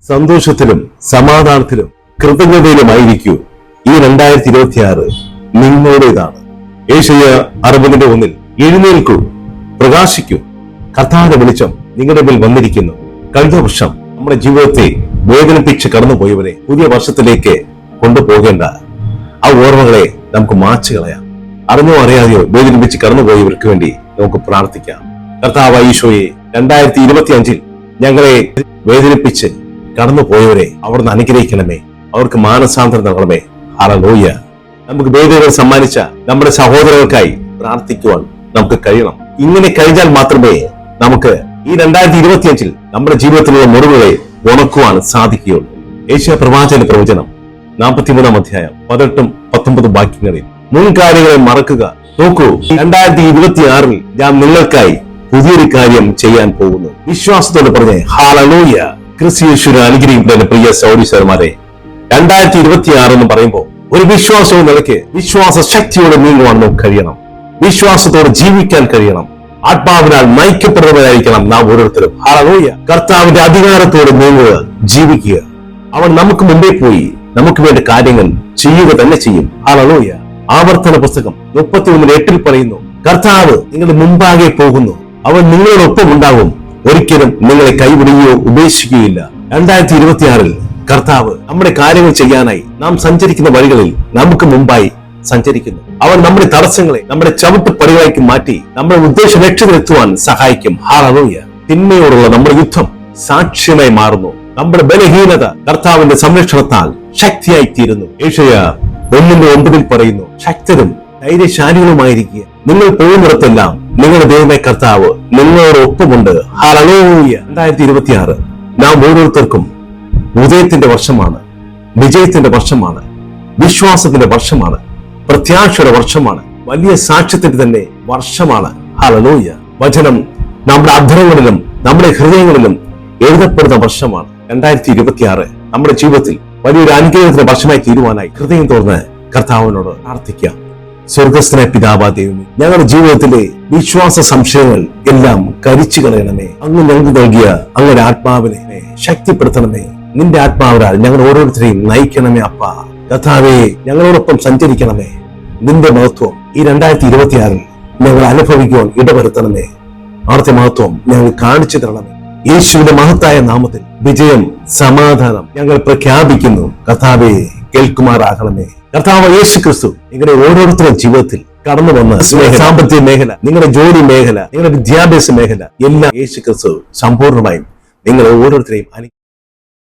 സന്തോഷത്തിലും സമാധാനത്തിലും കൃതജ്ഞതയിലുമായിരിക്കൂ. ഈ 2026 നിങ്ങളുടേതാണ്. ഏശയ്യാ 60:1 എഴുന്നേൽക്കൂ, പ്രകാശിക്കൂ, കർത്താവിന്റെ വെളിച്ചം നിങ്ങളുടെ മേൽ വന്നിരിക്കുന്നു. കഴിഞ്ഞ വർഷം നമ്മുടെ ജീവിതത്തെ വേദനിപ്പിച്ച് കടന്നുപോയവരെ പുതിയ വർഷത്തിലേക്ക് കൊണ്ടുപോകേണ്ട ആ ഓർമ്മകളെ നമുക്ക് മാച്ചു കളയാം. അറിഞ്ഞോ അറിയാതെയോ വേദനിപ്പിച്ച് കടന്നുപോയവർക്ക് വേണ്ടി നമുക്ക് പ്രാർത്ഥിക്കാം. കർത്താവ് ഈശോയെ, 2025 ഞങ്ങളെ വേദനിപ്പിച്ച് കടന്നുപോയവരെ അവിടുന്ന് അനുഗ്രഹിക്കണമേ, അവർക്ക് മാനസാന്തരം നൽകണമേ. ഹല്ലേലൂയ. നമുക്ക് വേദനകൾ സമ്മാനിച്ച നമ്മുടെ സഹോദരങ്ങൾക്കായി പ്രാർത്ഥിക്കുവാൻ നമുക്ക് കഴിയണം. ഇങ്ങനെ കഴിഞ്ഞാൽ മാത്രമേ നമുക്ക് ഈ 2025 നമ്മുടെ ജീവിതത്തിലുള്ള മുറിവുകളെ ഉണക്കുവാൻ സാധിക്കുകയുള്ളൂ. ഏശയ്യാ പ്രവാചകന്റെ പ്രവചനം 43-ാം അധ്യായം 18-19 വാക്യങ്ങളിൽ മുൻകാര്യങ്ങളെ മറക്കുക. നോക്കൂ, 2026 ഞാൻ നിങ്ങൾക്കായി പുതിയൊരു കാര്യം ചെയ്യാൻ പോകുന്നു. വിശ്വാസത്തോടെ പറഞ്ഞേ ഹല്ലേലൂയ. ക്രിസ്തുയേശുവിനെ അനുഗ്രഹിക്കുന്ന പ്രിയ സഹോദരിമാരെ, 2026 എന്ന് പറയുമ്പോൾ ഒരു വിശ്വാസവും നിലയ്ക്ക് വിശ്വാസ ശക്തിയോടെ നീങ്ങുവാൻ നമുക്ക് കഴിയണം. വിശ്വാസത്തോടെ ജീവിക്കാൻ കഴിയണം. ആത്മാവിനാൽ നയിക്കപ്പെടുന്നവരായിരിക്കണം നാം ഓരോരുത്തരും. ഹല്ലേലൂയ. കർത്താവിന്റെ അധികാരത്തോടെ നീങ്ങുക, ജീവിക്കുക. അവൻ നമുക്ക് മുമ്പേ പോയി നമുക്ക് വേണ്ട കാര്യങ്ങൾ ചെയ്യുക തന്നെ ചെയ്യും. ഹല്ലേലൂയ. ആവർത്തന പുസ്തകം 31:8 പറയുന്നു, കർത്താവ് നിങ്ങളുടെ മുമ്പാകെ പോകുന്നു, അവൻ നിങ്ങളോടൊപ്പം ഉണ്ടാകും, ഒരിക്കലും നിങ്ങളെ കൈവിടുകയോ ഉപേക്ഷിക്കുകയില്ല. 2026 കർത്താവ് നമ്മുടെ കാര്യങ്ങൾ ചെയ്യാനായി നാം സഞ്ചരിക്കുന്ന വഴികളിൽ നമുക്ക് മുമ്പായി സഞ്ചരിക്കുന്നു. അവൻ നമ്മുടെ തടസ്സങ്ങളെ നമ്മുടെ ചവിട്ടുപടികളാക്കി മാറ്റി നമ്മുടെ ഉദ്ദേശ ലക്ഷ്യത്തിലെത്തുവാൻ സഹായിക്കും. ഹല്ലേലൂയ. തിന്മയോടുള്ള നമ്മുടെ യുദ്ധം സാക്ഷ്യമായി മാറുന്നു. നമ്മുടെ ബലഹീനത കർത്താവിന്റെ സംരക്ഷണത്താൽ ശക്തിയായി തീരുന്നു. ഏശയ്യാ 1:9 പറയുന്നു, ശക്തരും ധൈര്യശാലികളുമായിരിക്കുക, നിങ്ങൾ പോകുന്നിടത്തെല്ലാം നിങ്ങളുടെ ദൈവമായ കർത്താവ് നിങ്ങളോടൊപ്പമുണ്ട്. ഹല്ലേലൂയ. 2026 നാം ഓരോരുത്തർക്കും ഉദയത്തിന്റെ വർഷമാണ്, വിജയത്തിന്റെ വർഷമാണ്, വിശ്വാസത്തിന്റെ വർഷമാണ്, പ്രത്യാശയുടെ വർഷമാണ്, വലിയ സാക്ഷ്യത്തിന്റെ തന്നെ വർഷമാണ്. ഹല്ലേലൂയ. വചനം നമ്മുടെ അധരങ്ങളിലും നമ്മുടെ ഹൃദയങ്ങളിലും എഴുതപ്പെടുന്ന വർഷമാണ്. 2026 നമ്മുടെ ജീവിതത്തിൽ വലിയൊരു അനുഗ്രഹത്തിന്റെ വർഷമായി തീരുവാനായി ഹൃദയം തുറന്ന് കർത്താവിനോട് പ്രാർത്ഥിക്കാം. സ്വർഗസ്ഥനായ പിതാവായ ദൈവമേ, ഞങ്ങളുടെ ജീവിതത്തിലെ വിശ്വാസ സംശയങ്ങൾ എല്ലാം കരിച്ചു കളയണമേ. അങ്ങ് ഞങ്ങൾക്ക് നൽകിയ അങ്ങയുടെ ആത്മാവിനെ ശക്തിപ്പെടുത്തണമേ. നിന്റെ ആത്മാവിനാൽ ഞങ്ങൾ ഓരോരുത്തരെയും നയിക്കണമേ. അപ്പ കർത്താവേ, ഞങ്ങളോടൊപ്പം സഞ്ചരിക്കണമേ. നിന്റെ മഹത്വം ഈ 2026 ഞങ്ങൾ അനുഭവിക്കുവാൻ ഇടവരുത്തണമേ. അവിടുത്തെ മഹത്വം ഞങ്ങൾ കാണിച്ചു തരണമേ. യേശുവിന്റെ മഹത്തായ നാമത്തിൽ വിജയം, സമാധാനം ഞങ്ങൾ പ്രഖ്യാപിക്കുന്നു. കർത്താവേ, കേൾക്കുമാറാകണമേ. കർത്താവ് യേശു ക്രിസ്തു നിങ്ങളുടെ ഓരോരുത്തരുടെ ജീവിതത്തിൽ കടന്നു വന്ന സാമ്പത്തിക മേഖല, നിങ്ങളുടെ ജോലി മേഖല, നിങ്ങളുടെ വിദ്യാഭ്യാസ മേഖല എല്ലാം യേശു ക്രിസ്തു സമ്പൂർണ്ണമായും നിങ്ങളെ ഓരോരുത്തരെയും